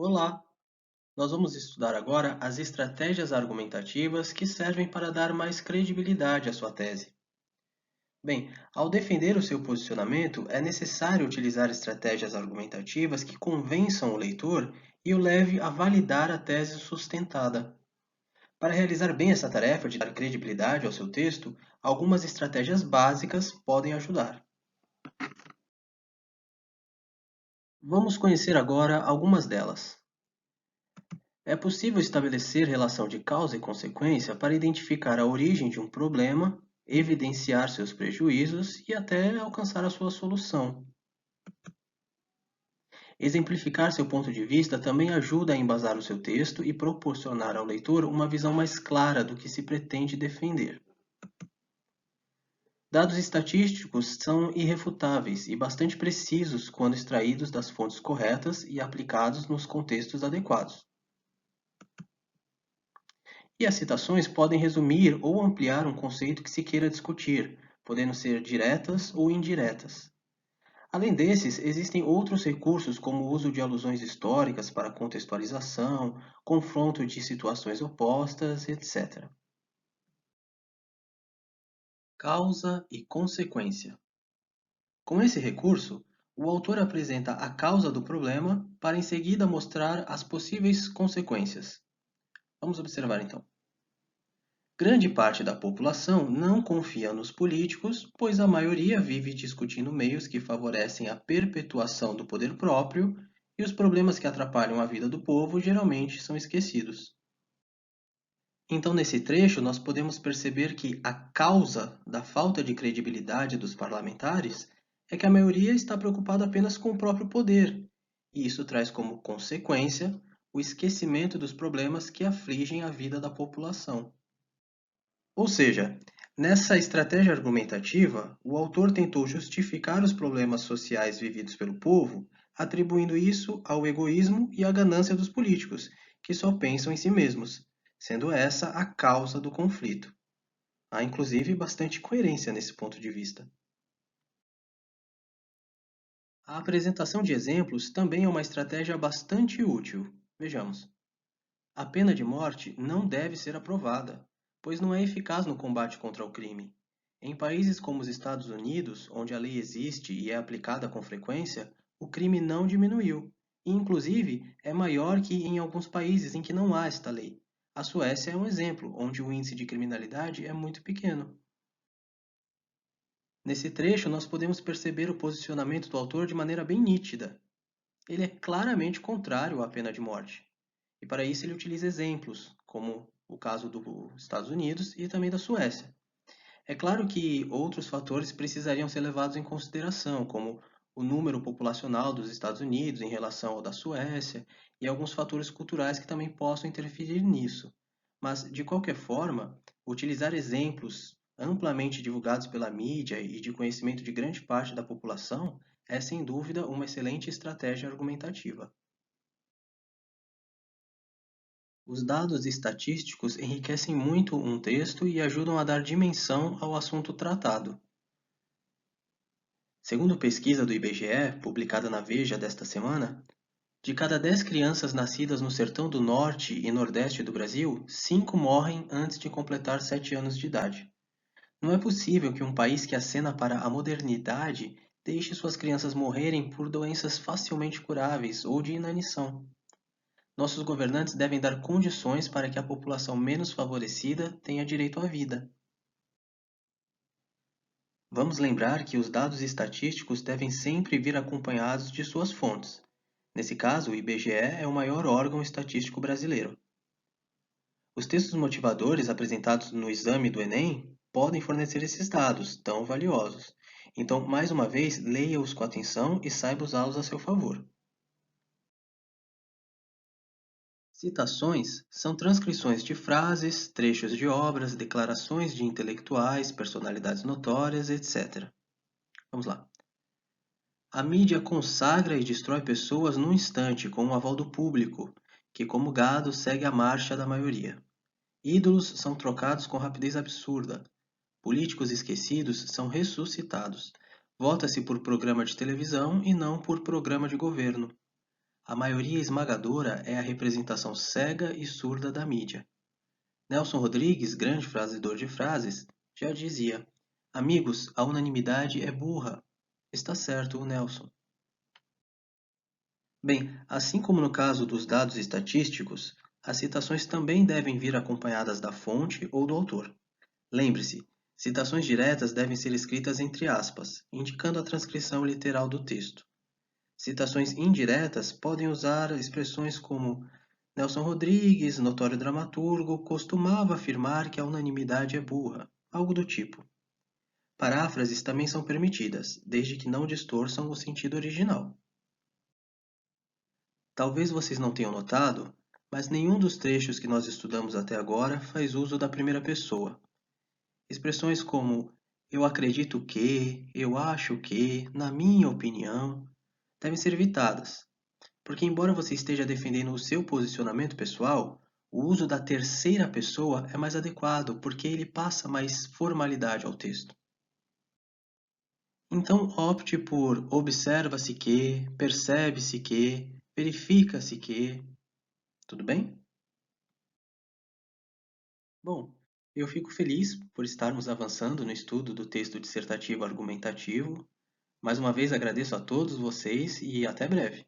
Olá! Nós vamos estudar agora as estratégias argumentativas que servem para dar mais credibilidade à sua tese. Bem, ao defender o seu posicionamento, é necessário utilizar estratégias argumentativas que convençam o leitor e o leve a validar a tese sustentada. Para realizar bem essa tarefa de dar credibilidade ao seu texto, algumas estratégias básicas podem ajudar. Vamos conhecer agora algumas delas. É possível estabelecer relação de causa e consequência para identificar a origem de um problema, evidenciar seus prejuízos e até alcançar a sua solução. Exemplificar seu ponto de vista também ajuda a embasar o seu texto e proporcionar ao leitor uma visão mais clara do que se pretende defender. Dados estatísticos são irrefutáveis e bastante precisos quando extraídos das fontes corretas e aplicados nos contextos adequados. E as citações podem resumir ou ampliar um conceito que se queira discutir, podendo ser diretas ou indiretas. Além desses, existem outros recursos como o uso de alusões históricas para contextualização, confronto de situações opostas, etc. Causa e consequência. Com esse recurso, o autor apresenta a causa do problema para em seguida mostrar as possíveis consequências. Vamos observar então. Grande parte da população não confia nos políticos, pois a maioria vive discutindo meios que favorecem a perpetuação do poder próprio e os problemas que atrapalham a vida do povo geralmente são esquecidos. Então, nesse trecho, nós podemos perceber que a causa da falta de credibilidade dos parlamentares é que a maioria está preocupada apenas com o próprio poder, e isso traz como consequência o esquecimento dos problemas que afligem a vida da população. Ou seja, nessa estratégia argumentativa, o autor tentou justificar os problemas sociais vividos pelo povo, atribuindo isso ao egoísmo e à ganância dos políticos, que só pensam em si mesmos, sendo essa a causa do conflito. Há inclusive bastante coerência nesse ponto de vista. A apresentação de exemplos também é uma estratégia bastante útil. Vejamos. A pena de morte não deve ser aprovada, pois não é eficaz no combate contra o crime. Em países como os Estados Unidos, onde a lei existe e é aplicada com frequência, o crime não diminuiu, e inclusive é maior que em alguns países em que não há esta lei. A Suécia é um exemplo, onde o índice de criminalidade é muito pequeno. Nesse trecho, nós podemos perceber o posicionamento do autor de maneira bem nítida. Ele é claramente contrário à pena de morte. E para isso ele utiliza exemplos, como o caso dos Estados Unidos e também da Suécia. É claro que outros fatores precisariam ser levados em consideração, como o número populacional dos Estados Unidos em relação ao da Suécia e alguns fatores culturais que também possam interferir nisso. Mas, de qualquer forma, utilizar exemplos amplamente divulgados pela mídia e de conhecimento de grande parte da população é, sem dúvida, uma excelente estratégia argumentativa. Os dados estatísticos enriquecem muito um texto e ajudam a dar dimensão ao assunto tratado. Segundo pesquisa do IBGE, publicada na Veja desta semana, de cada 10 crianças nascidas no sertão do norte e nordeste do Brasil, 5 morrem antes de completar 7 anos de idade. Não é possível que um país que acena para a modernidade deixe suas crianças morrerem por doenças facilmente curáveis ou de inanição. Nossos governantes devem dar condições para que a população menos favorecida tenha direito à vida. Vamos lembrar que os dados estatísticos devem sempre vir acompanhados de suas fontes. Nesse caso, o IBGE é o maior órgão estatístico brasileiro. Os textos motivadores apresentados no exame do Enem podem fornecer esses dados tão valiosos. Então, mais uma vez, leia-os com atenção e saiba usá-los a seu favor. Citações são transcrições de frases, trechos de obras, declarações de intelectuais, personalidades notórias, etc. Vamos lá. A mídia consagra e destrói pessoas num instante com o aval do público, que como gado segue a marcha da maioria. Ídolos são trocados com rapidez absurda. Políticos esquecidos são ressuscitados. Vota-se por programa de televisão e não por programa de governo. A maioria esmagadora é a representação cega e surda da mídia. Nelson Rodrigues, grande fazedor de frases, já dizia: Amigos, a unanimidade é burra. Está certo, o Nelson. Bem, assim como no caso dos dados estatísticos, as citações também devem vir acompanhadas da fonte ou do autor. Lembre-se, citações diretas devem ser escritas entre aspas, indicando a transcrição literal do texto. Citações indiretas podem usar expressões como Nelson Rodrigues, notório dramaturgo, costumava afirmar que a unanimidade é burra, algo do tipo. Paráfrases também são permitidas, desde que não distorçam o sentido original. Talvez vocês não tenham notado, mas nenhum dos trechos que nós estudamos até agora faz uso da primeira pessoa. Expressões como eu acredito que, eu acho que, na minha opinião, devem ser evitadas, porque, embora você esteja defendendo o seu posicionamento pessoal, o uso da terceira pessoa é mais adequado, porque ele passa mais formalidade ao texto. Então, opte por observa-se que, percebe-se que, verifica-se que. Tudo bem? Bom, eu fico feliz por estarmos avançando no estudo do texto dissertativo argumentativo. Mais uma vez agradeço a todos vocês e até breve.